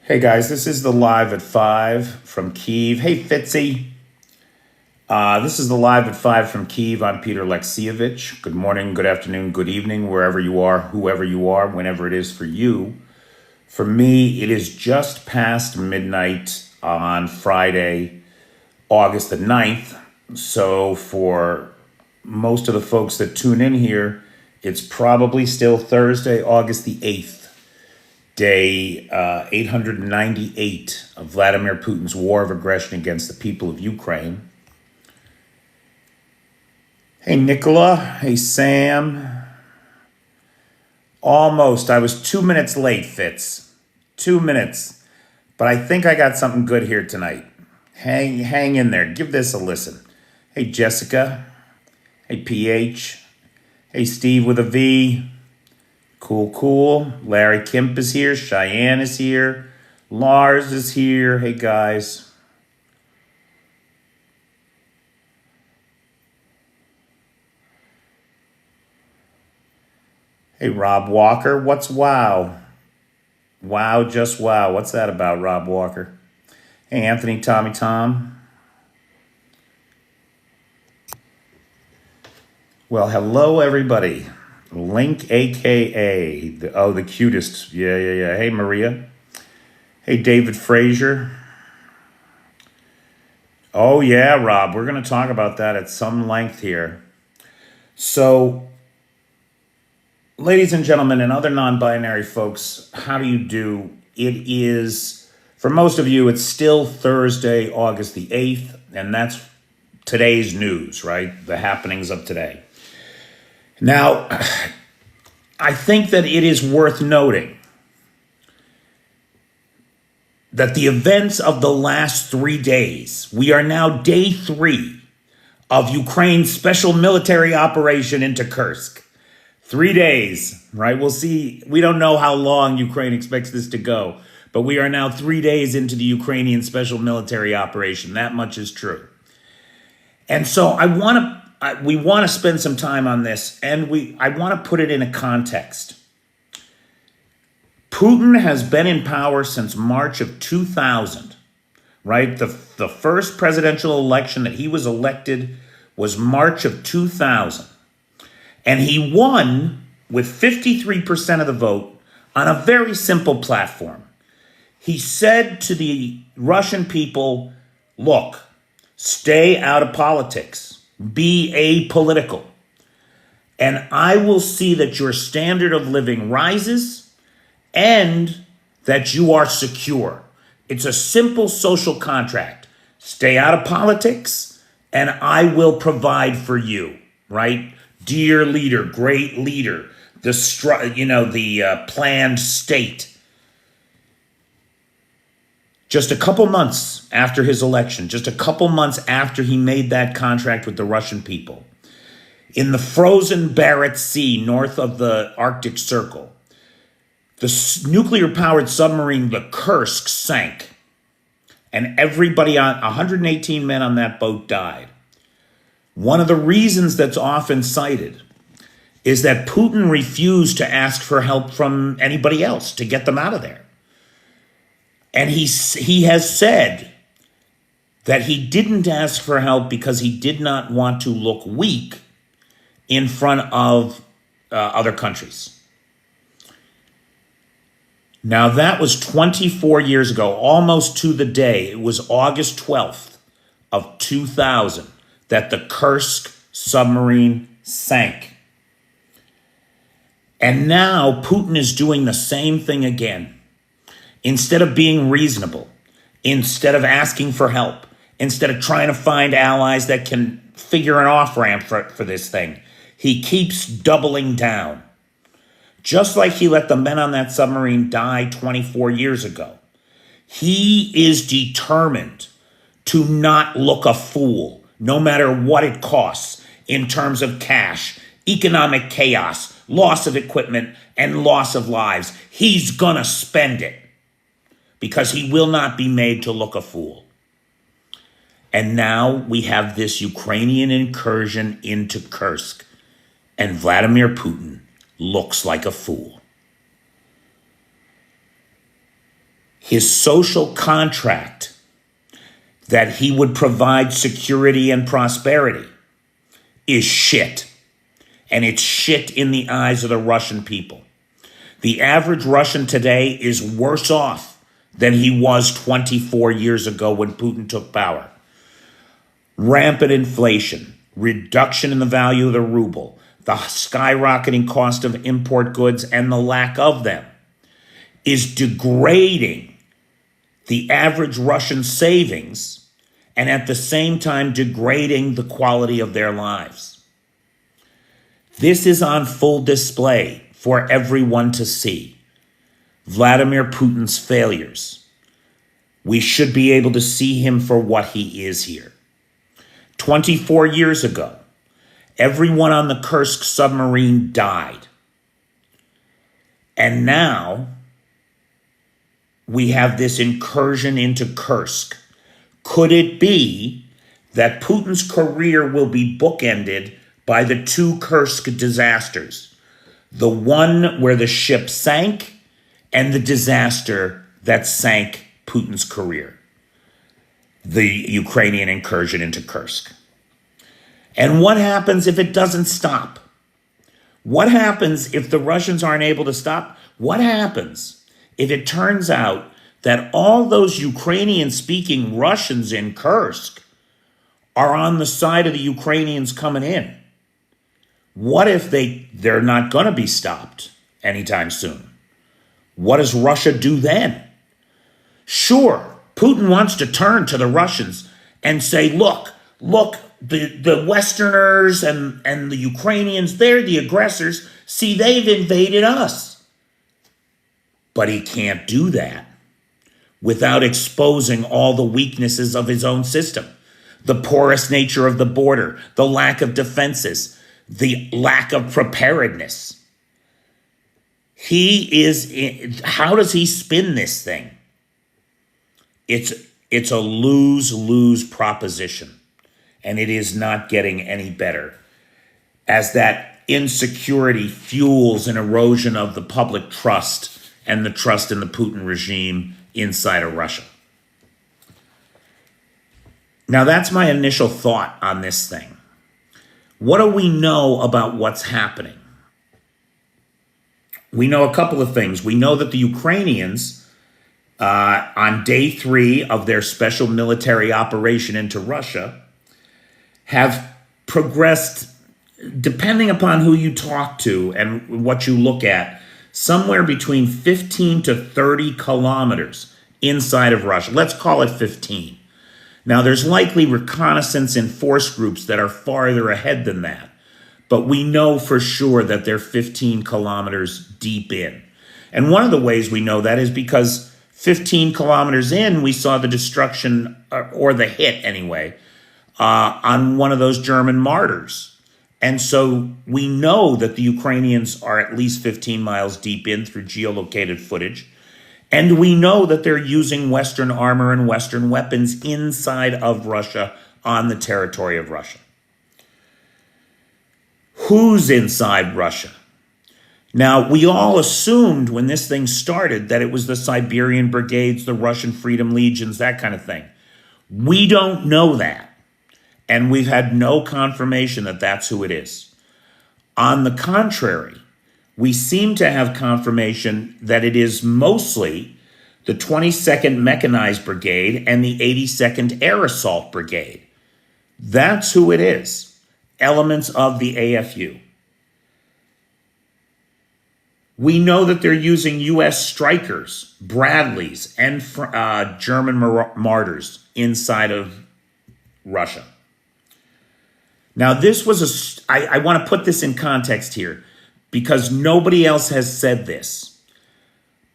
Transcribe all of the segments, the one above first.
Hey guys, this is the Live at 5 from Kyiv. Hey Fitzy. This is the Live at 5 from Kyiv. I'm Peter Alexievich. Good morning, good afternoon, good evening, wherever you are, whoever you are, whenever it is for you. For me, it is just past midnight on Friday, August the 9th. So for most of the folks that tune in here, it's probably still Thursday, August the 8th. Day 898 of Vladimir Putin's war of aggression against the people of Ukraine. Hey, Nicola. Hey, Sam. Almost. I was 2 minutes late, Fitz. 2 minutes. But I think I got something good here tonight. Hang in there. Give this a listen. Hey, Jessica. Hey, PH. Hey, Steve with a V. Cool. Larry Kemp is here. Cheyenne is here. Lars is here. Hey, guys. Hey, Rob Walker. What's wow? Wow, just wow. What's that about, Rob Walker? Hey, Anthony, Tommy Tom. Well, hello, everybody. Link, a.k.a. the cutest. Yeah. Hey, Maria. Hey, David Frazier. Oh, yeah, Rob. We're going to talk about that at some length here. So, ladies and gentlemen, and other non-binary folks, how do you do? It is, for most of you, it's still Thursday, August the 8th, and that's today's news, right? The happenings of today. Now, I think that it is worth noting that the events of the last 3 days, we are now day 3 of Ukraine's special military operation into Kursk. 3 days, right? We'll see. We don't know how long Ukraine expects this to go, but we are now 3 days into the Ukrainian special military operation. That much is true. And so we want to spend some time on this, and I want to put it in a context. Putin has been in power since March of 2000, right? The first presidential election that he was elected was March of 2000. And he won with 53% of the vote on a very simple platform. He said to the Russian people, look, stay out of politics. Be apolitical. And I will see that your standard of living rises and that you are secure. It's a simple social contract. Stay out of politics and I will provide for you, right? Dear leader, great leader, the planned state. Just a couple months after his election, just a couple months after he made that contract with the Russian people, in the frozen Barents Sea north of the Arctic Circle, the nuclear-powered submarine, the Kursk, sank. And everybody 118 men on that boat died. One of the reasons that's often cited is that Putin refused to ask for help from anybody else to get them out of there. And he has said that he didn't ask for help because he did not want to look weak in front of other countries. Now, that was 24 years ago, almost to the day. It was August 12th of 2000 that the Kursk submarine sank. And now Putin is doing the same thing again. Instead of being reasonable, instead of asking for help, instead of trying to find allies that can figure an off-ramp for this thing, he keeps doubling down. Just like he let the men on that submarine die 24 years ago. He is determined to not look a fool, no matter what it costs, in terms of cash, economic chaos, loss of equipment, and loss of lives. He's gonna spend it. Because he will not be made to look a fool. And now we have this Ukrainian incursion into Kursk, and Vladimir Putin looks like a fool. his social contract that he would provide security and prosperity is shit. And it's shit in the eyes of the Russian people. The average Russian today is worse off than he was 24 years ago when Putin took power. Rampant inflation, reduction in the value of the ruble, the skyrocketing cost of import goods and the lack of them is degrading the average Russian savings and at the same time degrading the quality of their lives. This is on full display for everyone to see. Vladimir Putin's failures. We should be able to see him for what he is here. 24 years ago, everyone on the Kursk submarine died. And now we have this incursion into Kursk. Could it be that Putin's career will be bookended by the two Kursk disasters? The one where the ship sank and the disaster that sank Putin's career. The Ukrainian incursion into Kursk. And what happens if it doesn't stop? What happens if the Russians aren't able to stop? What happens if it turns out that all those Ukrainian-speaking Russians in Kursk are on the side of the Ukrainians coming in? What if they're not going to be stopped anytime soon? What does Russia do then? Sure, Putin wants to turn to the Russians and say, look, the Westerners and the Ukrainians, they're the aggressors. See, they've invaded us. But he can't do that without exposing all the weaknesses of his own system. The porous nature of the border, the lack of defenses, the lack of preparedness. How does he spin this thing? It's a lose-lose proposition, and it is not getting any better as that insecurity fuels an erosion of the public trust and the trust in the Putin regime inside of Russia. Now, that's my initial thought on this thing. What do we know about what's happening? We know a couple of things. We know that the Ukrainians, on day 3 of their special military operation into Russia, have progressed, depending upon who you talk to and what you look at, somewhere between 15 to 30 kilometers inside of Russia. Let's call it 15. Now, there's likely reconnaissance and force groups that are farther ahead than that, but we know for sure that they're 15 kilometers deep in. And one of the ways we know that is because 15 kilometers in, we saw the destruction, or the hit anyway, on one of those German mortars. And so we know that the Ukrainians are at least 15 miles deep in through geolocated footage. And we know that they're using Western armor and Western weapons inside of Russia on the territory of Russia. Who's inside Russia? Now, we all assumed when this thing started that it was the Siberian Brigades, the Russian Freedom Legions, that kind of thing. We don't know that. And we've had no confirmation that that's who it is. On the contrary, we seem to have confirmation that it is mostly the 22nd Mechanized Brigade and the 82nd Air Assault Brigade. That's who it is. Elements of the AFU. We know that they're using U.S. Strykers, Bradleys, and German mortars inside of Russia. Now, this was I want to put this in context here because nobody else has said this.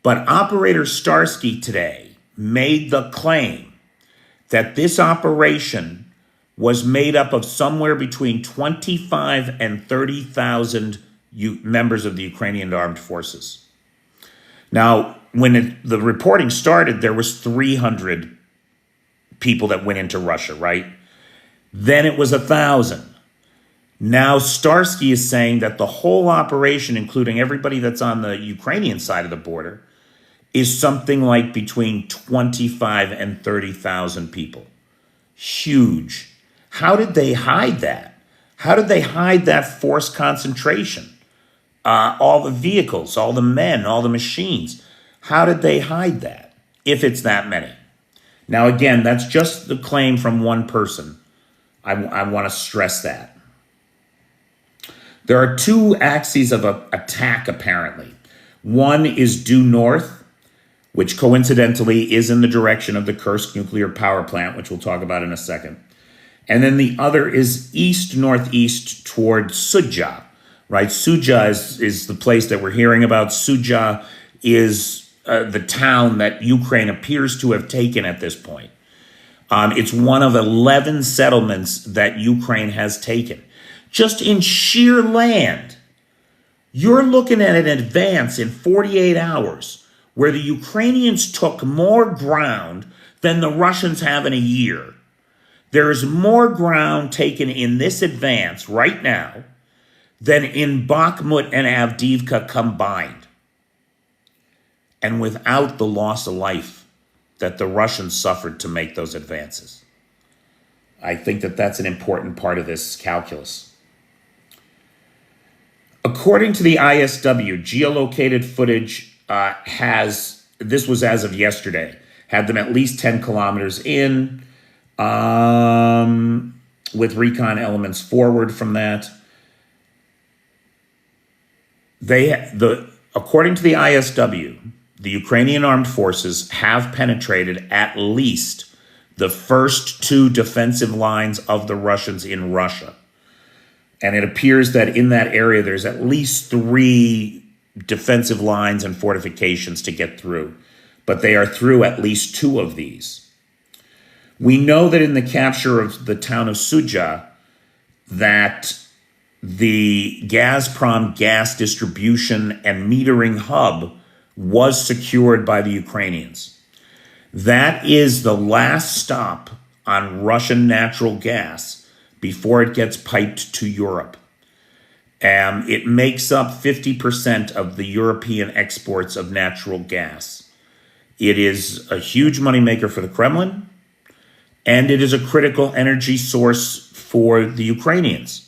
But Operator Starsky today made the claim that this operation was made up of somewhere between 25 and 30,000 members of the Ukrainian armed forces. Now, when the reporting started, there was 300 people that went into Russia, right? Then it was 1,000. Now Starsky is saying that the whole operation, including everybody that's on the Ukrainian side of the border, is something like between 25 and 30,000 people. Huge. How did they hide that? How did they hide that forced concentration? All the vehicles, all the men, all the machines. How did they hide that, if it's that many? Now, again, that's just the claim from one person. I want to stress that. There are two axes of attack, apparently. One is due north, which coincidentally is in the direction of the Kursk nuclear power plant, which we'll talk about in a second. And then the other is east-northeast toward Sudzha, right? Sudzha is the place that we're hearing about. Sudzha is the town that Ukraine appears to have taken at this point. It's one of 11 settlements that Ukraine has taken. Just in sheer land, you're looking at an advance in 48 hours where the Ukrainians took more ground than the Russians have in a year. There is more ground taken in this advance right now than in Bakhmut and Avdiivka combined, and without the loss of life that the Russians suffered to make those advances. I think that that's an important part of this calculus. According to the ISW, geolocated footage this was as of yesterday, had them at least 10 kilometers in, with recon elements forward from that. According to the ISW, the Ukrainian armed forces have penetrated at least the first two defensive lines of the Russians in Russia. And it appears that in that area, there's at least 3 defensive lines and fortifications to get through. But they are through at least 2 of these. We know that in the capture of the town of Sudzha, that the Gazprom gas distribution and metering hub was secured by the Ukrainians. That is the last stop on Russian natural gas before it gets piped to Europe. It makes up 50% of the European exports of natural gas. It is a huge moneymaker for the Kremlin, and it is a critical energy source for the Ukrainians.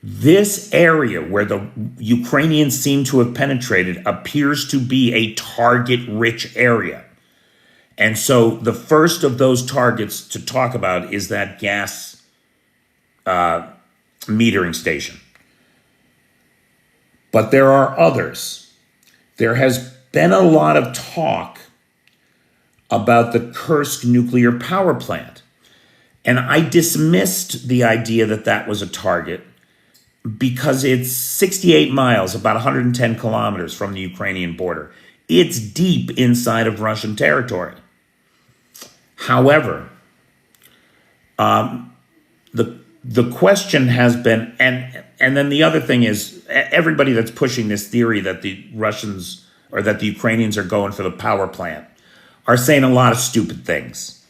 This area where the Ukrainians seem to have penetrated appears to be a target-rich area. And so the first of those targets to talk about is that gas metering station. But there are others. There has been a lot of talk about the Kursk nuclear power plant. And I dismissed the idea that that was a target because it's 68 miles, about 110 kilometers from the Ukrainian border. It's deep inside of Russian territory. However, the question has been, and then the other thing is, everybody that's pushing this theory that the Russians or that the Ukrainians are going for the power plant are saying a lot of stupid things.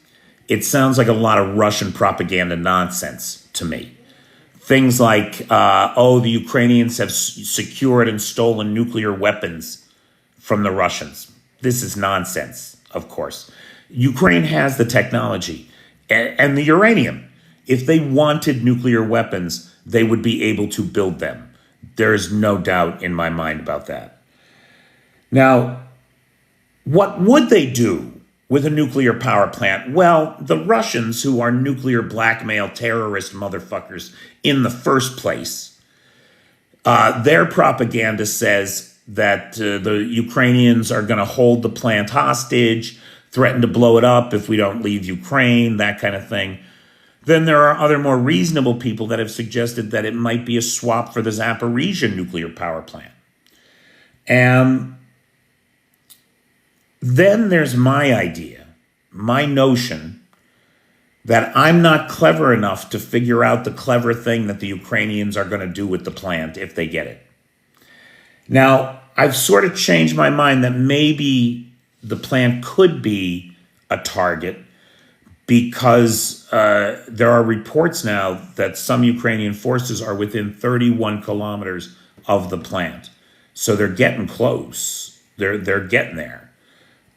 It sounds like a lot of Russian propaganda nonsense to me. Things like, the Ukrainians have secured and stolen nuclear weapons from the Russians. This is nonsense, of course. Ukraine has the technology and the uranium. If they wanted nuclear weapons, they would be able to build them. There is no doubt in my mind about that. Now, what would they do with a nuclear power plant? Well, the Russians, who are nuclear blackmail terrorist motherfuckers in the first place, their propaganda says that the Ukrainians are going to hold the plant hostage, threaten to blow it up if we don't leave Ukraine, that kind of thing. Then there are other more reasonable people that have suggested that it might be a swap for the Zaporizhzhia nuclear power plant. And then there's my idea, my notion that I'm not clever enough to figure out the clever thing that the Ukrainians are going to do with the plant if they get it. Now, I've sort of changed my mind that maybe the plant could be a target because there are reports now that some Ukrainian forces are within 31 kilometers of the plant. So they're getting close. They're getting there.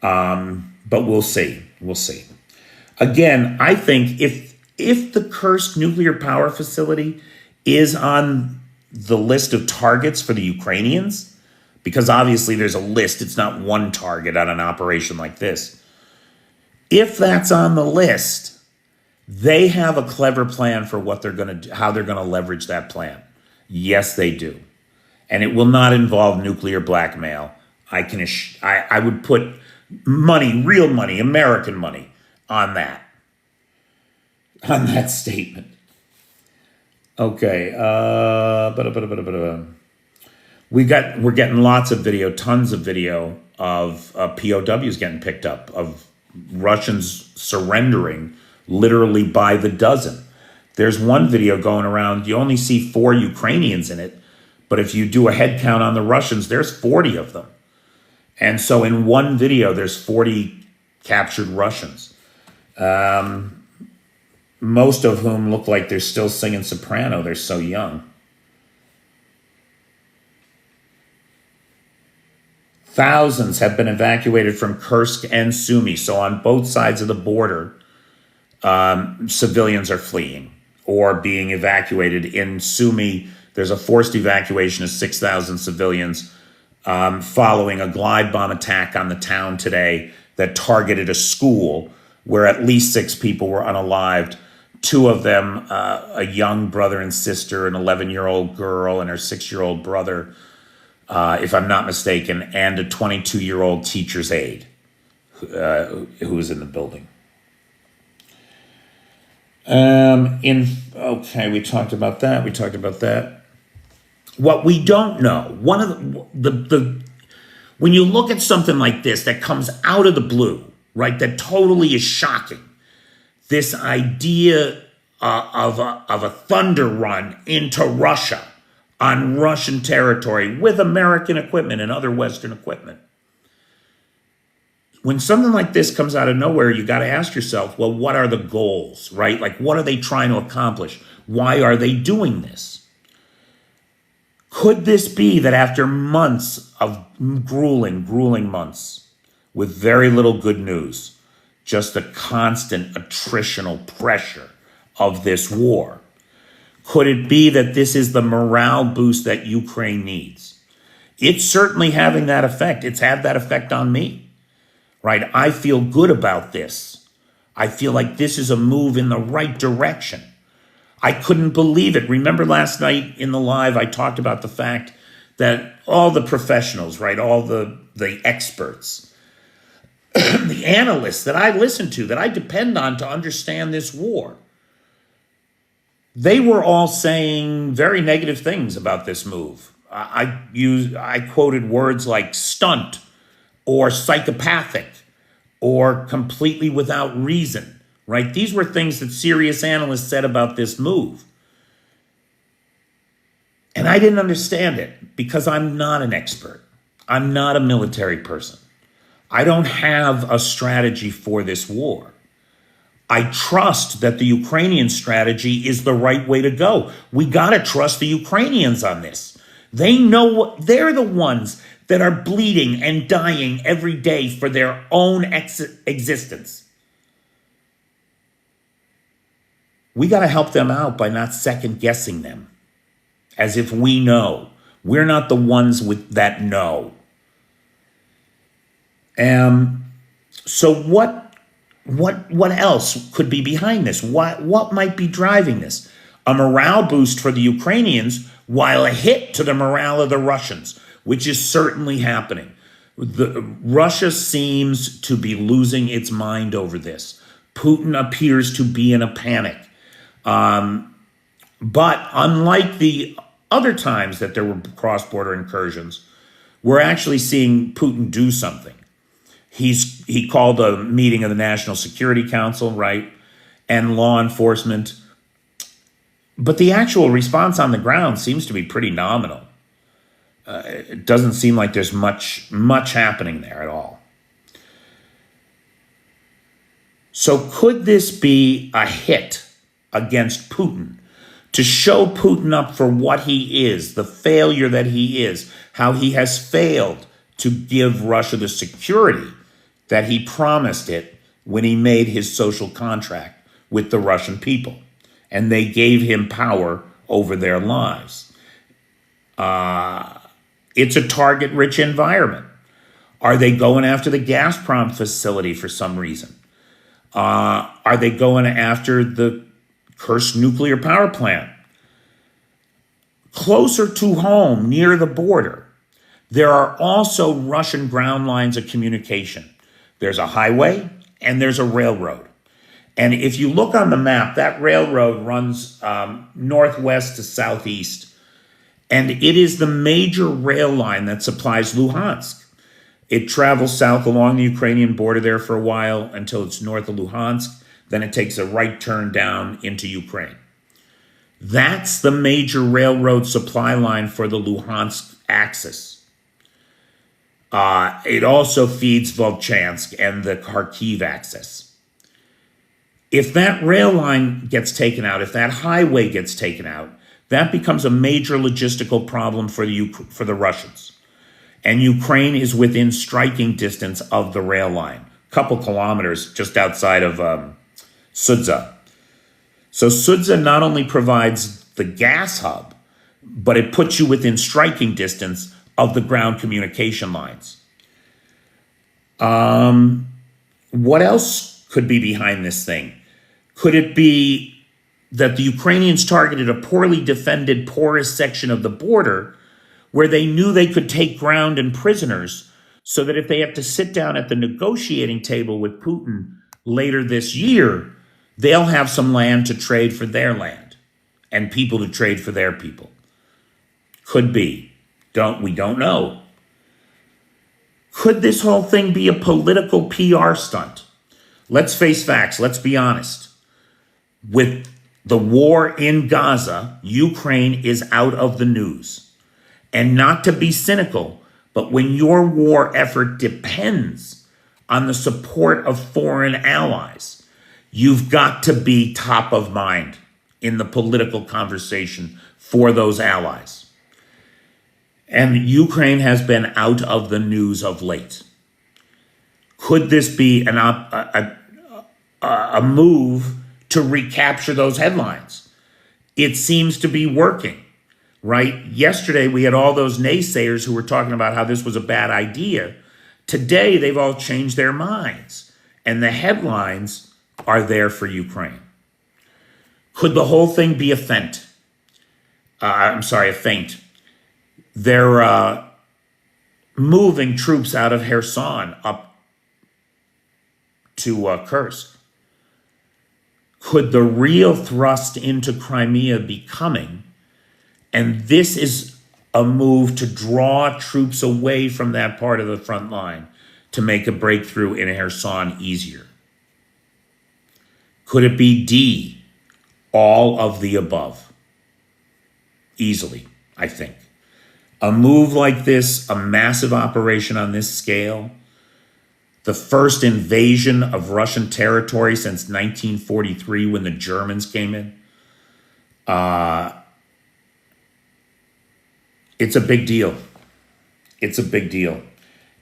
But we'll see. We'll see. Again, I think if the Kursk nuclear power facility is on the list of targets for the Ukrainians, because obviously there's a list, it's not one target on an operation like this. If that's on the list, they have a clever plan for what they're going to do, how they're going to leverage that plan. Yes, they do. And it will not involve nuclear blackmail. I would put money, real money, American money on that statement. Okay. We're getting lots of video, tons of video of POWs getting picked up, of Russians surrendering literally by the dozen. There's one video going around, you only see 4 Ukrainians in it, but if you do a head count on the Russians, there's 40 of them. And so in one video, there's 40 captured Russians, most of whom look like they're still singing soprano. They're so young. Thousands have been evacuated from Kursk and Sumy. So on both sides of the border, civilians are fleeing or being evacuated. In Sumy, there's a forced evacuation of 6,000 civilians following a glide bomb attack on the town today that targeted a school where at least 6 people were unalived. 2 of them, a young brother and sister, an 11-year-old girl and her 6-year-old brother, if I'm not mistaken, and a 22-year-old teacher's aide who was in the building. Okay, we talked about that. What we don't know, one of the when you look at something like this that comes out of the blue, right, that totally is shocking, this idea of a thunder run into Russia on Russian territory with American equipment and other Western equipment. When something like this comes out of nowhere, you got to ask yourself, well, what are the goals, right? Like, what are they trying to accomplish? Why are they doing this? Could this be that after months of grueling months with very little good news, just the constant attritional pressure of this war, could it be that this is the morale boost that Ukraine needs? It's certainly having that effect. It's had that effect on me. Right? I feel good about this. I feel like this is a move in the right direction. I couldn't believe it. Remember last night in the live, I talked about the fact that all the professionals, right, all the experts, the analysts that I listen to, that I depend on to understand this war, they were all saying very negative things about this move. I quoted words like stunt, or psychopathic, or completely without reason, right? These were things that serious analysts said about this move. And I didn't understand it because I'm not an expert. I'm not a military person. I don't have a strategy for this war. I trust that the Ukrainian strategy is the right way to go. We got to trust the Ukrainians on this. They know they're the ones that are bleeding and dying every day for their own existence. We got to help them out by not second guessing them as if we know. We're not the ones that know. So what else could be behind this? What might be driving this? A morale boost for the Ukrainians while a hit to the morale of the Russians, which is certainly happening. Russia seems to be losing its mind over this. Putin appears to be in a panic. But unlike the other times that there were cross-border incursions, we're actually seeing Putin do something. He called a meeting of the National Security Council, right, and law enforcement. But the actual response on the ground seems to be pretty nominal. It doesn't seem like there's much happening there at all. So could this be a hit against Putin to show Putin up for what he is, the failure that he is, how he has failed to give Russia the security that he promised it when he made his social contract with the Russian people. And they gave him power over their lives. It's a target-rich environment. Are they going after the Gazprom facility for some reason? Are they going after the cursed nuclear power plant? Closer to home, near the border, there are also Russian ground lines of communication. There's a highway and there's a railroad. And if you look on the map, that railroad runs northwest to southeast. And it is the major rail line that supplies Luhansk. It travels south along the Ukrainian border there for a while until it's north of Luhansk. Then it takes a right turn down into Ukraine. That's the major railroad supply line for the Luhansk axis. It also feeds Volchansk and the Kharkiv axis. If that rail line gets taken out, if that highway gets taken out, that becomes a major logistical problem for the Russians. And Ukraine is within striking distance of the rail line, a couple kilometers just outside of Sudza. So Sudza not only provides the gas hub, but it puts you within striking distance of the ground communication lines. What else could be behind this thing? Could it be that the Ukrainians targeted a poorly defended, porous section of the border where they knew they could take ground and prisoners, so that if they have to sit down at the negotiating table with Putin later this year, they'll have some land to trade for their land and people to trade for their people? Could be. We don't know. Could this whole thing be a political PR stunt? Let's face facts. Let's be honest. With the war in Gaza, Ukraine is out of the news. And not to be cynical, but when your war effort depends on the support of foreign allies, you've got to be top of mind in the political conversation for those allies. And Ukraine has been out of the news of late. Could this be a move to recapture those headlines? It seems to be working, right? Yesterday, we had all those naysayers who were talking about how this was a bad idea. Today, they've all changed their minds, and the headlines are there for Ukraine. Could the whole thing be a feint? A feint. They're moving troops out of Kherson up to Kursk. Could the real thrust into Crimea be coming? And this is a move to draw troops away from that part of the front line to make a breakthrough in Kherson easier. Could it be D? All of the above. Easily, I think. A move like this, a massive operation on this scale, the first invasion of Russian territory since 1943 when the Germans came in, it's a big deal. It's a big deal.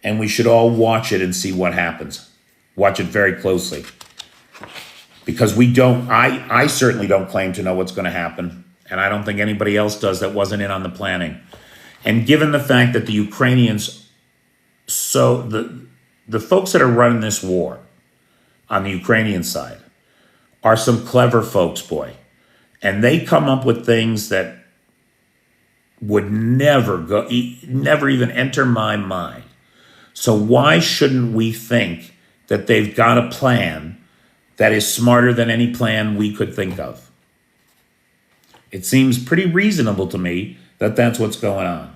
And we should all watch it and see what happens. Watch it very closely. Because I certainly don't claim to know what's going to happen. And I don't think anybody else does that wasn't in on the planning. And given the fact that the Ukrainians, the folks that are running this war on the Ukrainian side are some clever folks, boy. And they come up with things that would never even enter my mind. So why shouldn't we think that they've got a plan that is smarter than any plan we could think of? It seems pretty reasonable to me that that's what's going on.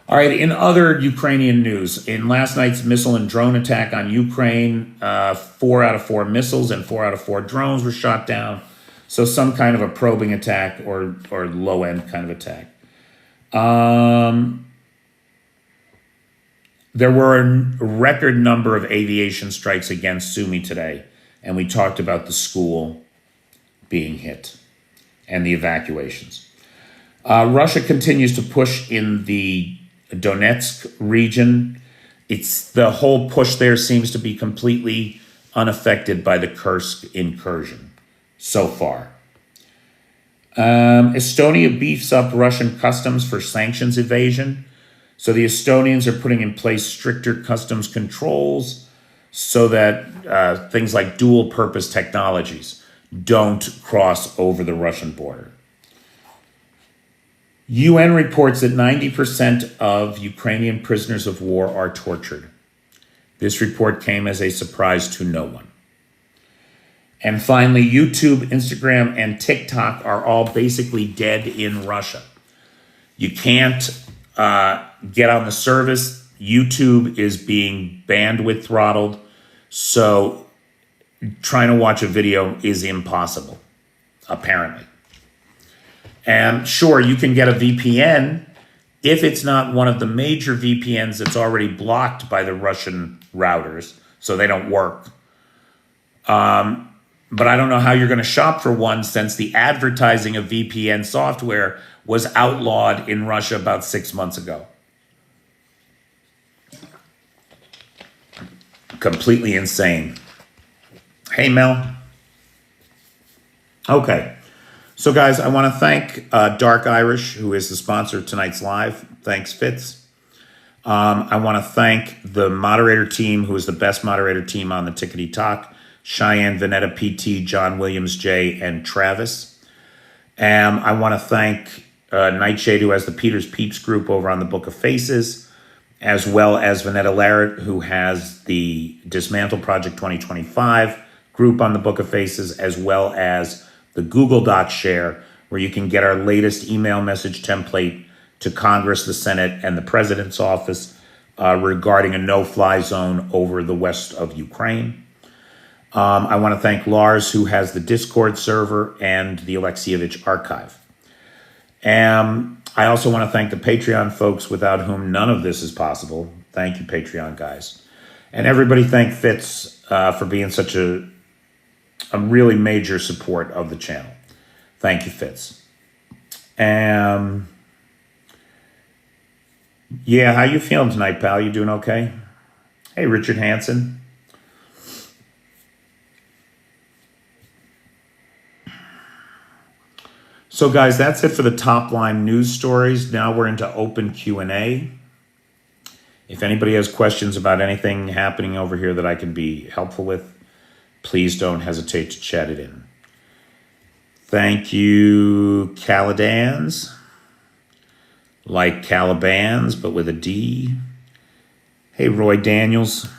All right, in other Ukrainian news, in last night's missile and drone attack on Ukraine, 4 out of 4 missiles and 4 out of 4 drones were shot down. So some kind of a probing attack or low-end kind of attack. There were a record number of aviation strikes against Sumy today, and we talked about the school being hit and the evacuations. Russia continues to push in the Donetsk region. It's the whole push there seems to be completely unaffected by the Kursk incursion so far. Estonia beefs up Russian customs for sanctions evasion. So the Estonians are putting in place stricter customs controls so that things like dual purpose technologies don't cross over the Russian border. UN reports that 90% of Ukrainian prisoners of war are tortured. This report came as a surprise to no one. And finally, YouTube, Instagram, and TikTok are all basically dead in Russia. You can't get on the service. YouTube is being bandwidth throttled, so trying to watch a video is impossible, apparently. And sure, you can get a VPN if it's not one of the major VPNs that's already blocked by the Russian routers, so they don't work. But I don't know how you're going to shop for one since the advertising of VPN software was outlawed in Russia about 6 months ago. Completely insane. Hey, Mel. Okay. So, guys, I want to thank Dark Irish, who is the sponsor of tonight's live. Thanks, Fitz. I want to thank the moderator team, who is the best moderator team on the Tickety Talk. Cheyenne, Vanetta, PT, John Williams, J, and Travis. I want to thank Nightshade, who has the Peter's Peeps group over on the Book of Faces, as well as Vanetta Larrett, who has the Dismantle Project 2025 group on the Book of Faces, as well as the Google Doc share, where you can get our latest email message template to Congress, the Senate, and the President's office regarding a no-fly zone over the west of Ukraine. I want to thank Lars, who has the Discord server and the Alexievich archive. I also want to thank the Patreon folks, without whom none of this is possible. Thank you, Patreon guys. And everybody thank Fitz for being such a really major support of the channel. Thank you, Fitz. Yeah, how you feeling tonight, pal? You doing okay? Hey, Richard Hansen. So, guys, that's it for the top line news stories. Now we're into open Q&A. If anybody has questions about anything happening over here that I can be helpful with, please don't hesitate to chat it in. Thank you, Caladans. Like Calibans, but with a D. Hey, Roy Daniels.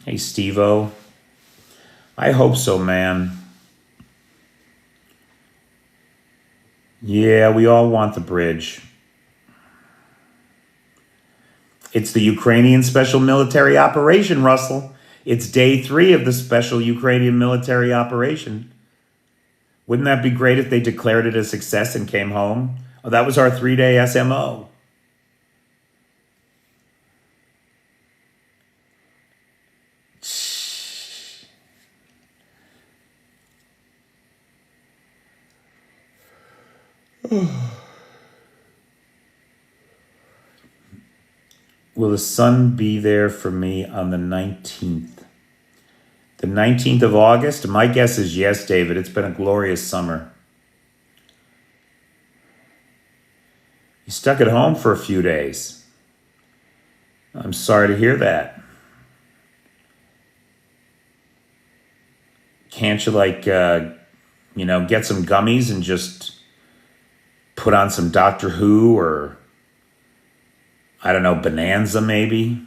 Hey, Steve-O. I hope so, man. Yeah, we all want the bridge. It's the Ukrainian special military operation, Russell. It's day 3 of the special Ukrainian military operation. Wouldn't that be great if they declared it a success and came home? Oh, that was our 3-day SMO. Will the sun be there for me on the 19th? The 19th of August? My guess is yes, David. It's been a glorious summer. You stuck at home for a few days. I'm sorry to hear that. Can't you, get some gummies and just put on some Doctor Who or, I don't know, Bonanza maybe?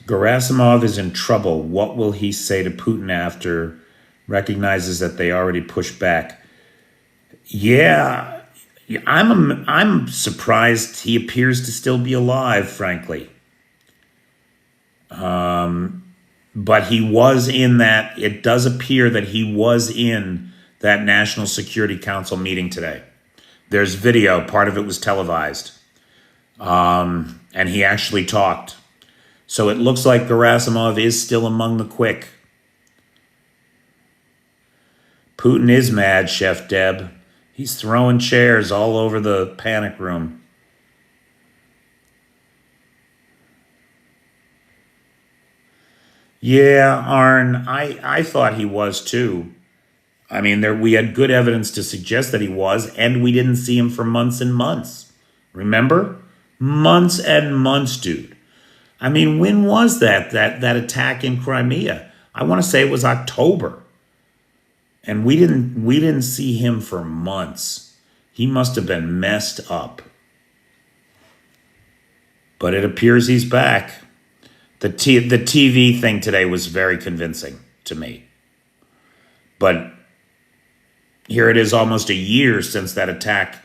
Gerasimov is in trouble. What will he say to Putin after recognizes that they already pushed back? Yeah, I'm surprised he appears to still be alive, frankly. But he was in that, it does appear that he was in that National Security Council meeting today. There's video, part of it was televised. And he actually talked. So it looks like Gerasimov is still among the quick. Putin is mad, Chef Deb. He's throwing chairs all over the panic room. Yeah, Arn, I thought he was too. I mean, we had good evidence to suggest that he was, and we didn't see him for months and months. Remember? Months and months, dude. I mean, when was that attack in Crimea? I want to say it was October. And we didn't see him for months. He must have been messed up. But it appears he's back. The TV thing today was very convincing to me. But here it is, almost a year since that attack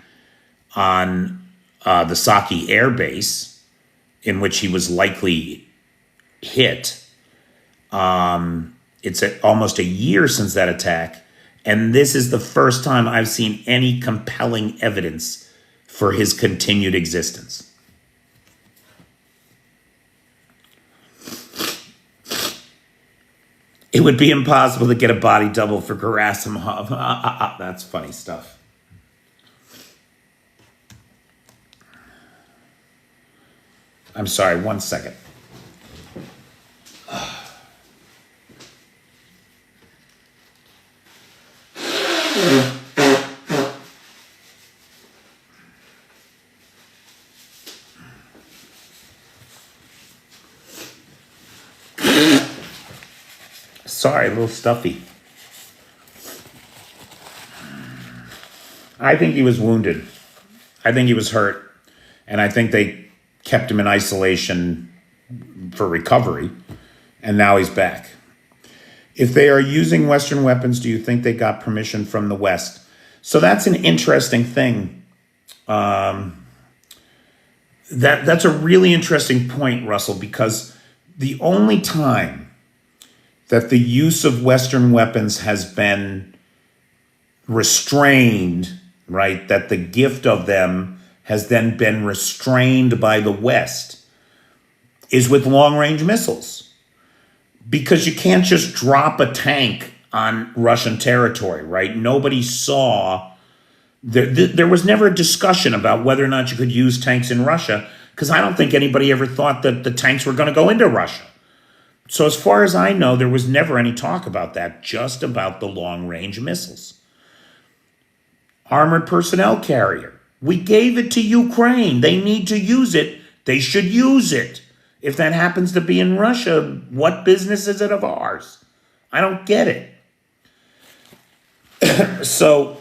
on the Saki Air Base, in which he was likely hit. It's almost a year since that attack. And this is the first time I've seen any compelling evidence for his continued existence. It would be impossible to get a body double for Gerasimov. That's funny stuff. I'm sorry, 1 second. Sorry, a little stuffy. I think he was wounded. I think he was hurt. And I think they kept him in isolation for recovery. And now he's back. If they are using Western weapons, do you think they got permission from the West? So that's an interesting thing. That's a really interesting point, Russell, because the only time that the use of Western weapons has been restrained, right, that the gift of them has then been restrained by the West, is with long-range missiles. Because you can't just drop a tank on Russian territory, right? Nobody saw, there was never a discussion about whether or not you could use tanks in Russia, because I don't think anybody ever thought that the tanks were going to go into Russia. So as far as I know, there was never any talk about that, just about the long-range missiles. Armored personnel carrier. We gave it to Ukraine. They need to use it. They should use it. If that happens to be in Russia, what business is it of ours? I don't get it. So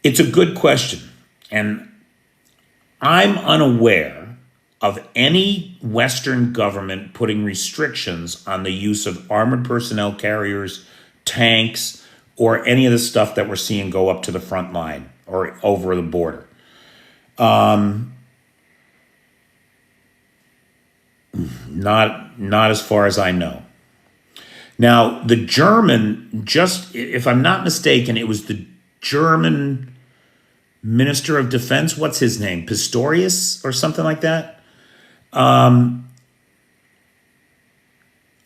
it's a good question. And I'm unaware of any Western government putting restrictions on the use of armored personnel carriers, tanks, or any of the stuff that we're seeing go up to the front line or over the border. Not as far as I know. Now, the German, if I'm not mistaken, it was the German Minister of Defense, what's his name? Pistorius or something like that?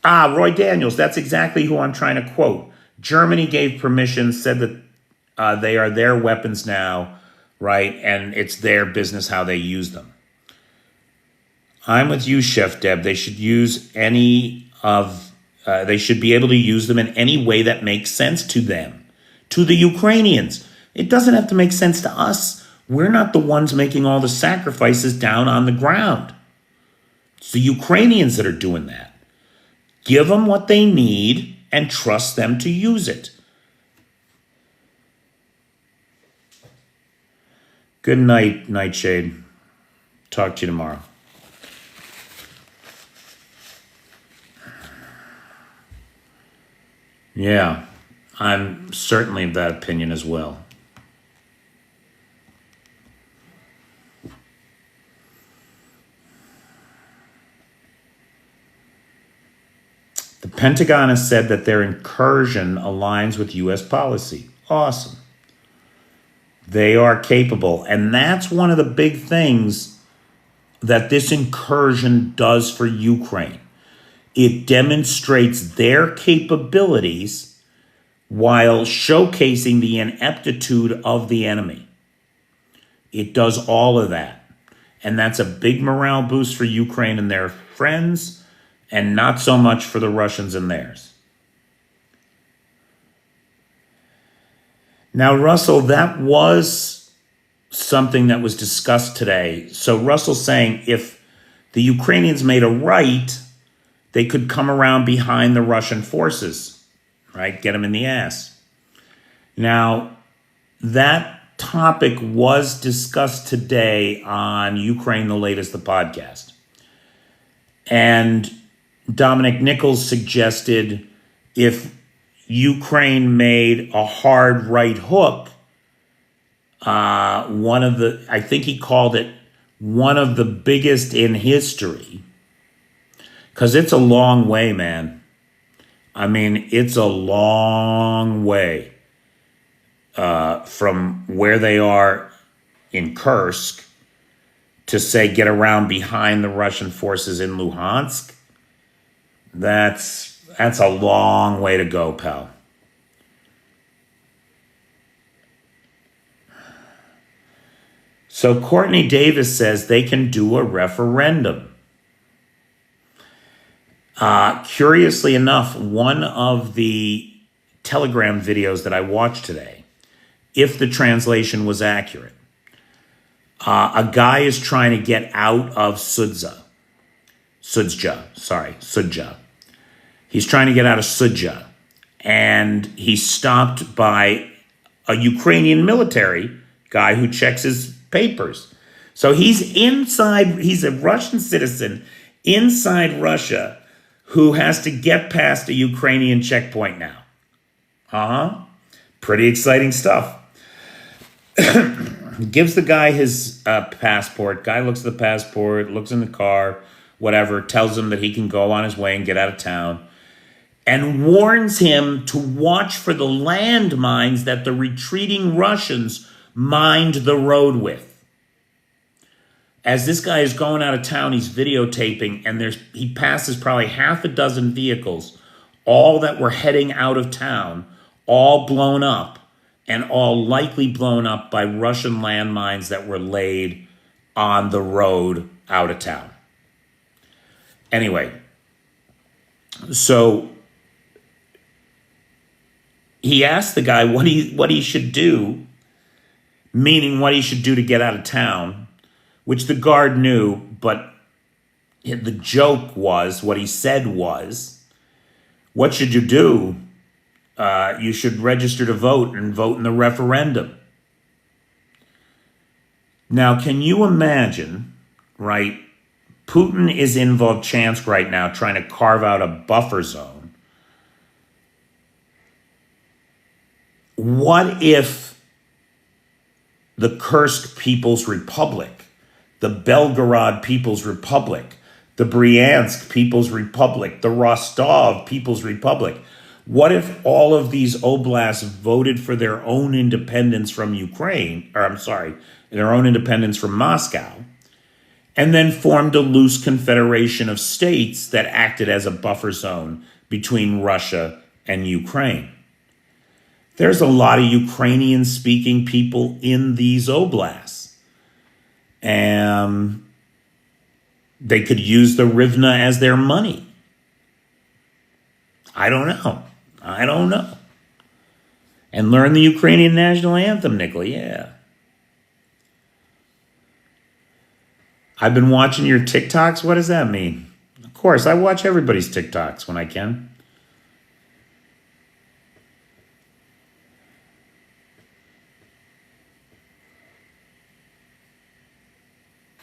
Roy Daniels, that's exactly who I'm trying to quote. Germany gave permission, said that they are their weapons now, right? And it's their business how they use them. I'm with you, Chef Deb. They should use they should be able to use them in any way that makes sense to them, to the Ukrainians. It doesn't have to make sense to us. We're not the ones making all the sacrifices down on the ground. It's the Ukrainians that are doing that. Give them what they need and trust them to use it. Good night, Nightshade. Talk to you tomorrow. Yeah, I'm certainly of that opinion as well. Pentagon has said that their incursion aligns with U.S. policy. Awesome. They are capable. And that's one of the big things that this incursion does for Ukraine. It demonstrates their capabilities while showcasing the ineptitude of the enemy. It does all of that. And that's a big morale boost for Ukraine and their friends, and not so much for the Russians and theirs. Now, Russell, that was something that was discussed today. So Russell's saying if the Ukrainians made a right, they could come around behind the Russian forces, right? Get them in the ass. Now, that topic was discussed today on Ukraine, the Latest, the podcast. And Dominic Nichols suggested if Ukraine made a hard right hook, I think he called it one of the biggest in history, because it's a long way, man. I mean, it's a long way from where they are in Kursk to, say, get around behind the Russian forces in Luhansk. That's a long way to go, pal. So Courtney Davis says they can do a referendum. Curiously enough, one of the Telegram videos that I watched today, if the translation was accurate, a guy is trying to get out of Sudzha. He's trying to get out of Sudzha, and he's stopped by a Ukrainian military guy who checks his papers. So he's a Russian citizen inside Russia who has to get past a Ukrainian checkpoint now. Pretty exciting stuff. Gives the guy his passport. Guy looks at the passport, looks in the car, whatever, tells him that he can go on his way and get out of town, and warns him to watch for the landmines that the retreating Russians mined the road with. As this guy is going out of town, he's videotaping, and he passes probably half a dozen vehicles, all that were heading out of town, all blown up, and all likely blown up by Russian landmines that were laid on the road out of town. Anyway, so he asked the guy what he should do, meaning what he should do to get out of town, which the guard knew, but the joke was, what he said was, what should you do? You should register to vote and vote in the referendum. Now, can you imagine, right? Putin is in Volchansk right now trying to carve out a buffer zone. What if the Kursk People's Republic, the Belgorod People's Republic, the Bryansk People's Republic, the Rostov People's Republic, what if all of these oblasts voted for their own independence from their own independence from Moscow, and then formed a loose confederation of states that acted as a buffer zone between Russia and Ukraine? There's a lot of Ukrainian-speaking people in these oblasts. And they could use the hryvnia as their money. I don't know. And learn the Ukrainian national anthem, Nickel, yeah. I've been watching your TikToks. What does that mean? Of course, I watch everybody's TikToks when I can.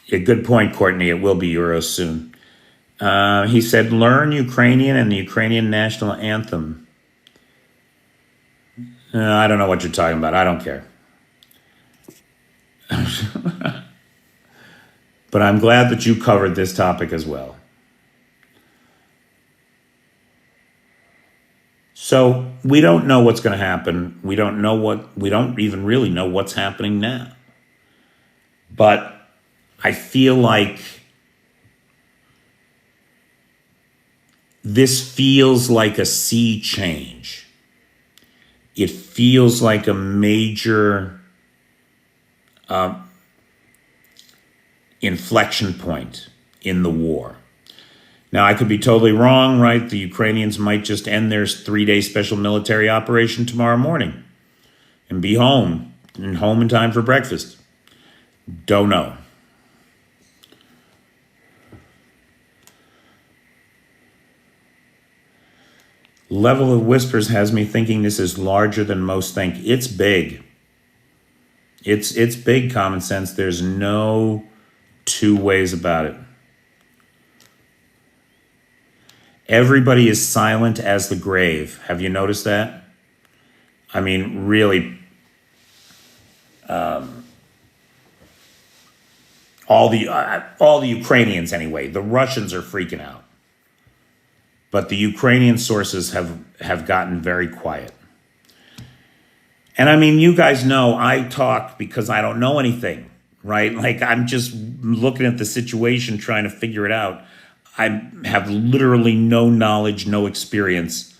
Yeah, good point, Courtney. It will be Euros soon. He said, learn Ukrainian and the Ukrainian national anthem. I don't know what you're talking about. I don't care. But I'm glad that you covered this topic as well. So we don't know what's going to happen. We don't even really know what's happening now. But I feel like this feels like a sea change. It feels like a major inflection point in the war. Now, I could be totally wrong, right? The Ukrainians might just end their 3-day special military operation tomorrow morning and be home in time for breakfast. Don't know. Level of whispers has me thinking this is larger than most think. It's big. It's big, common sense. There's no two ways about it. Everybody is silent as the grave. Have you noticed that? I mean, really, all the Ukrainians anyway. The Russians are freaking out, but the Ukrainian sources have gotten very quiet. And I mean, you guys know I talk because I don't know anything, right? Like I'm just looking at the situation, trying to figure it out. I have literally no knowledge, no experience.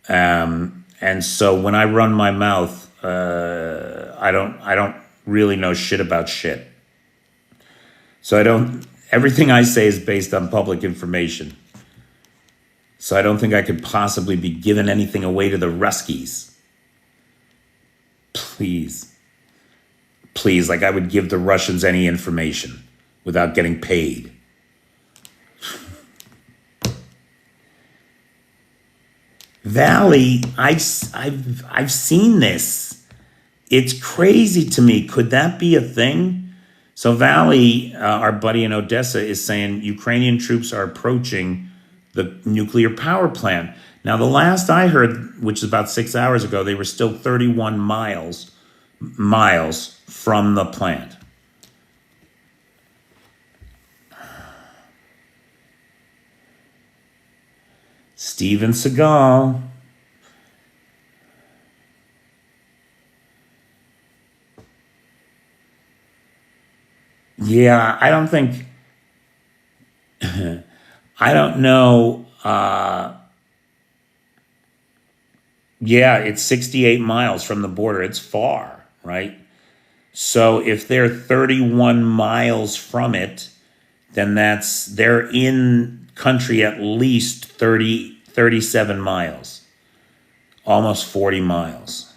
And so when I run my mouth, I don't really know shit about shit. So everything I say is based on public information. So I don't think I could possibly be giving anything away to the Ruskies. Please, like I would give the Russians any information without getting paid. Valley, I've seen this. It's crazy to me. Could that be a thing? So Valley, our buddy in Odessa, is saying Ukrainian troops are approaching the nuclear power plant. Now, the last I heard, which is about 6 hours ago, they were still 31 miles from the plant. Steven Seagal. Yeah, I don't think, I don't know. Yeah, it's 68 miles from the border. It's far, right? So if they're 31 miles from it, then they're in country at least 37 miles, almost 40 miles.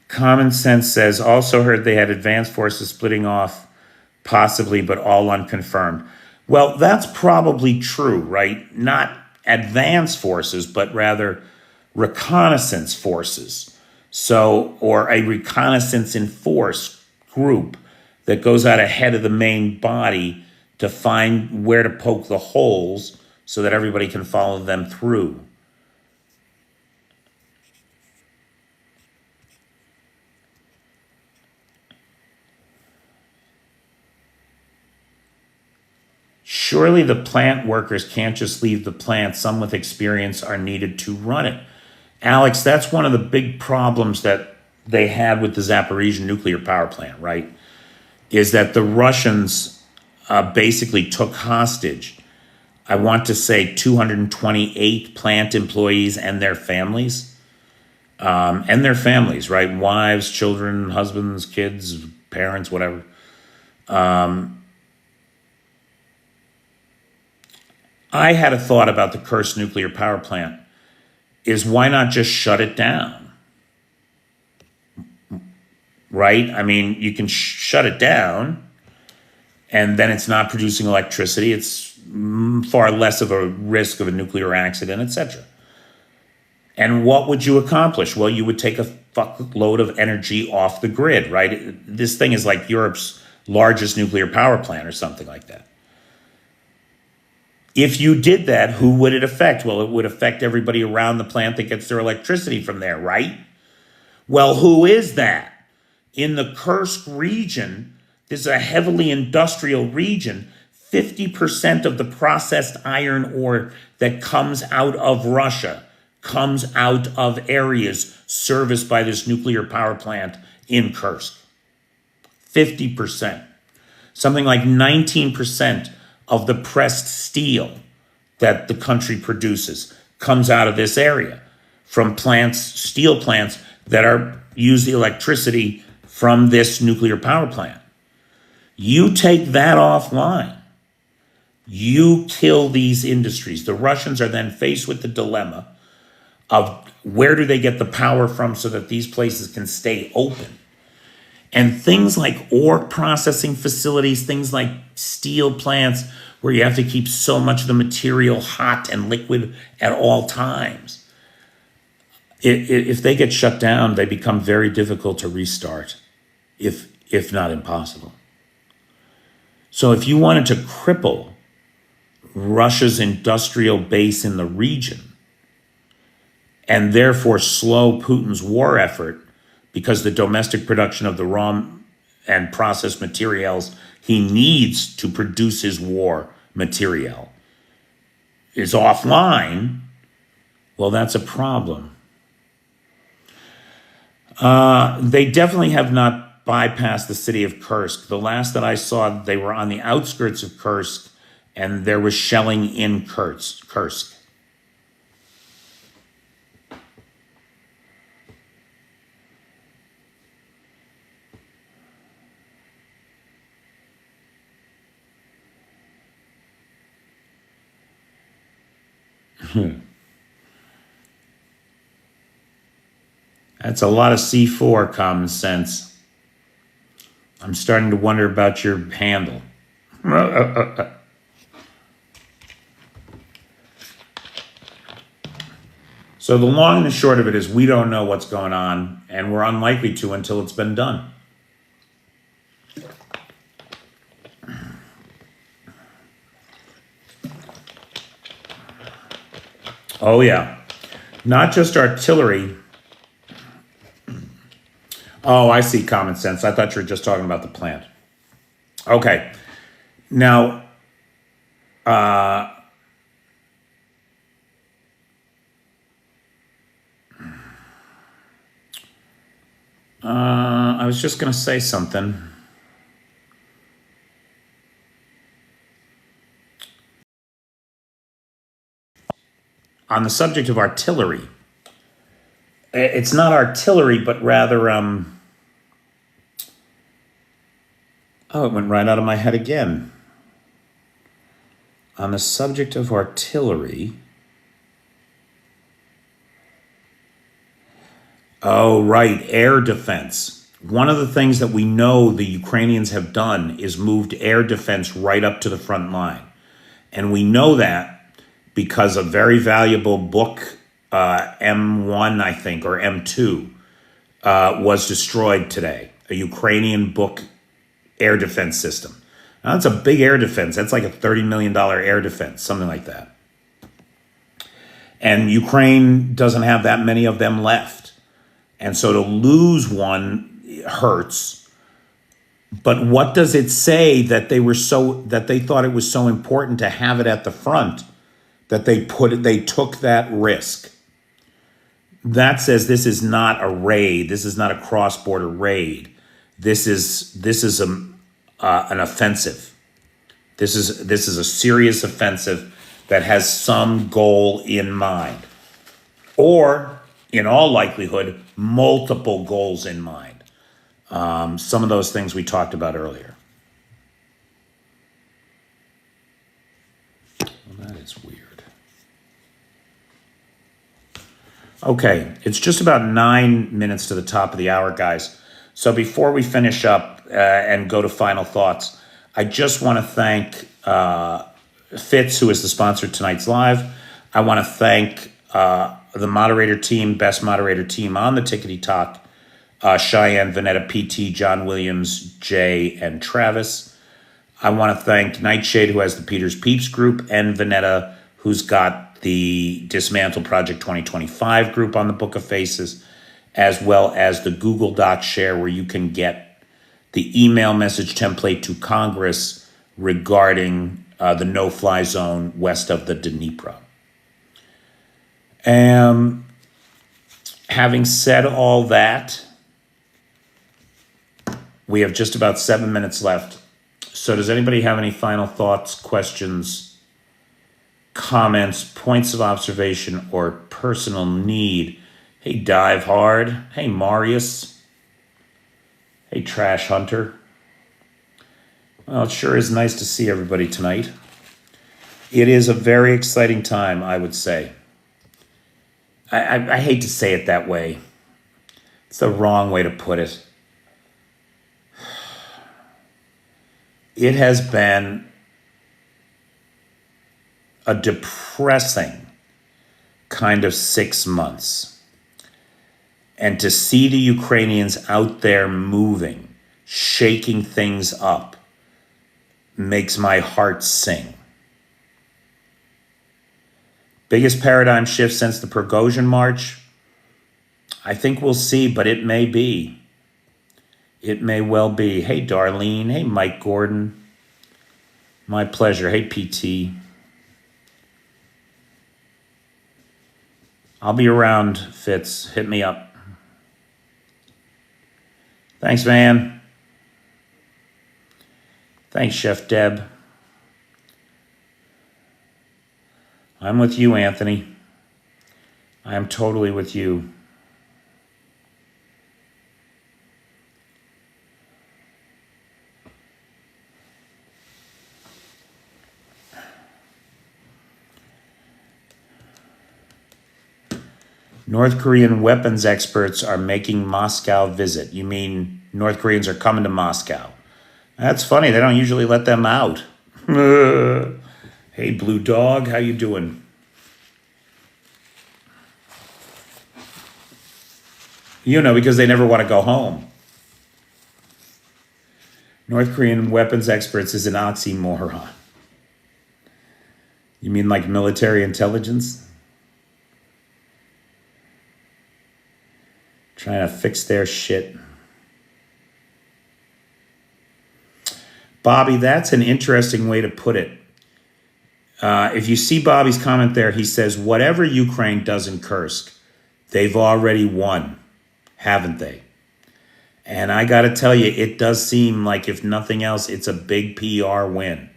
Common Sense says, also heard they had advanced forces splitting off, possibly, but all unconfirmed. Well, that's probably true, right? Not advanced forces, but rather reconnaissance forces. So, or a reconnaissance in force group that goes out ahead of the main body to find where to poke the holes so that everybody can follow them through. Surely the plant workers can't just leave the plant. Some with experience are needed to run it. Alex, that's one of the big problems that they had with the Zaporizhzhia nuclear power plant, right? Is that the Russians basically took hostage, I want to say 228 plant employees and their families. Right? Wives, children, husbands, kids, parents, whatever. I had a thought about the cursed nuclear power plant is why not just shut it down? Right? I mean, you can shut it down and then it's not producing electricity. It's far less of a risk of a nuclear accident, etc. And what would you accomplish? Well, you would take a fuckload of energy off the grid, right? This thing is like Europe's largest nuclear power plant or something like that. If you did that, who would it affect? Well, it would affect everybody around the plant that gets their electricity from there, right? Well, who is that? In the Kursk region, this is a heavily industrial region. 50% of the processed iron ore that comes out of Russia comes out of areas serviced by this nuclear power plant in Kursk. 50%. Something like 19% of the pressed steel that the country produces comes out of this area from plants, steel plants that use the electricity from this nuclear power plant. You take that offline, you kill these industries. The Russians are then faced with the dilemma of where do they get the power from so that these places can stay open. And things like ore processing facilities, things like steel plants, where you have to keep so much of the material hot and liquid at all times. If they get shut down, they become very difficult to restart, if not impossible. So if you wanted to cripple Russia's industrial base in the region and therefore slow Putin's war effort, because the domestic production of the raw and processed materials he needs to produce his war material is offline, well, that's a problem. They definitely have not bypassed the city of Kursk. The last that I saw, they were on the outskirts of Kursk, and there was shelling in Kursk. That's a lot of C4 common sense. I'm starting to wonder about your handle. So the long and the short of it is we don't know what's going on, and we're unlikely to until it's been done. Oh, yeah. Not just artillery. Oh, I see common sense. I thought you were just talking about the plant. Okay. Now, I was just going to say something. On the subject of artillery. It's not artillery, but rather, oh, it went right out of my head again. On the subject of artillery. Oh, right, air defense. One of the things that we know the Ukrainians have done is moved air defense right up to the front line. And we know that because a very valuable book, M1, I think, or M2, was destroyed today. A Ukrainian book air defense system. Now, that's a big air defense. That's like a $30 million air defense, something like that. And Ukraine doesn't have that many of them left. And so to lose one hurts. But what does it say that they thought it was so important to have it at the front that they took that risk? That says this is not a raid. This is not a cross-border raid. This is an offensive. This is a serious offensive that has some goal in mind, or in all likelihood, multiple goals in mind. Some of those things we talked about earlier. Well, that is weird. Okay, it's just about 9 minutes to the top of the hour, guys. So before we finish up and go to final thoughts, I just want to thank Fitz, who is the sponsor of tonight's live. I want to thank the moderator team, best moderator team on the Tickety Talk, Cheyenne, Vanetta, PT, John Williams, Jay, and Travis. I want to thank Nightshade, who has the Peters Peeps group, and Vanetta, who's got the Dismantle Project 2025 group on the Book of Faces, as well as the Google Doc share where you can get the email message template to Congress regarding the no-fly zone west of the Dnipro. Having said all that, we have just about 7 minutes left. So does anybody have any final thoughts, questions, comments, points of observation, or personal need? Hey, Dive Hard. Hey, Marius. Hey, Trash Hunter. Well, it sure is nice to see everybody tonight. It is a very exciting time, I would say. I hate to say it that way. It's the wrong way to put it. It has been a depressing kind of 6 months. And to see the Ukrainians out there moving, shaking things up, makes my heart sing. Biggest paradigm shift since the Prigozhin March? I think we'll see, but it may be. It may well be. Hey, Darlene. Hey, Mike Gordon. My pleasure. Hey, PT. I'll be around, Fitz. Hit me up. Thanks, man. Thanks, Chef Deb. I'm with you, Anthony. I am totally with you. North Korean weapons experts are making Moscow visit. You mean North Koreans are coming to Moscow? That's funny. They don't usually let them out. Hey, Blue Dog. How you doing? You know, because they never want to go home. North Korean weapons experts is an oxymoron. You mean like military intelligence? Trying to fix their shit. Bobby, that's an interesting way to put it. If you see Bobby's comment there, he says, whatever Ukraine does in Kursk, they've already won, haven't they? And I got to tell you, it does seem like, if nothing else, it's a big PR win.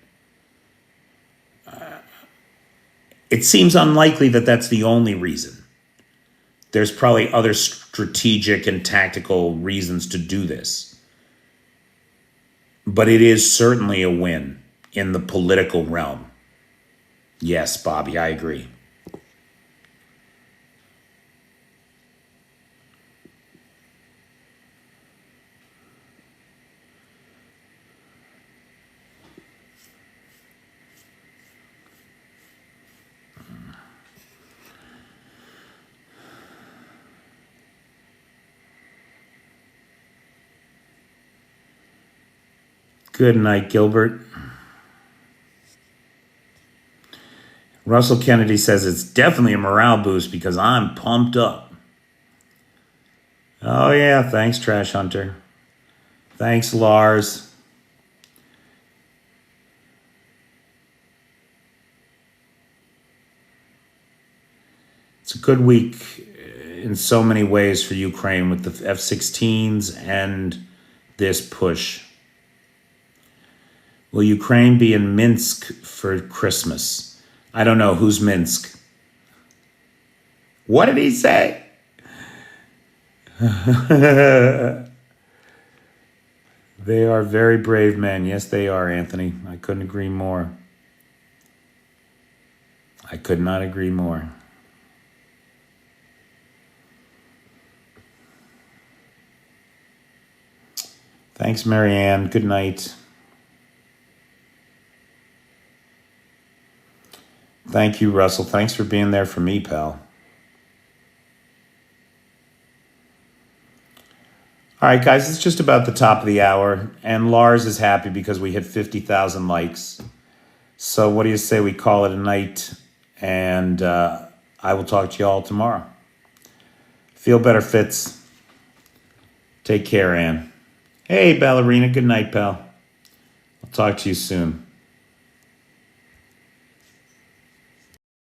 It seems unlikely that that's the only reason. There's probably other strategic and tactical reasons to do this. But it is certainly a win in the political realm. Yes, Bobby, I agree. Good night, Gilbert. Russell Kennedy says it's definitely a morale boost because I'm pumped up. Oh, yeah. Thanks, Trash Hunter. Thanks, Lars. It's a good week in so many ways for Ukraine with the F-16s and this push. Will Ukraine be in Minsk for Christmas? I don't know. Who's Minsk? What did he say? They are very brave men. Yes, they are, Anthony. I couldn't agree more. I could not agree more. Thanks, Marianne. Good night. Thank you, Russell. Thanks for being there for me, pal. All right, guys, it's just about the top of the hour, and Lars is happy because we hit 50,000 likes. So what do you say we call it a night, and I will talk to you all tomorrow. Feel better, Fitz. Take care, Ann. Hey, Ballerina. Good night, pal. I'll talk to you soon.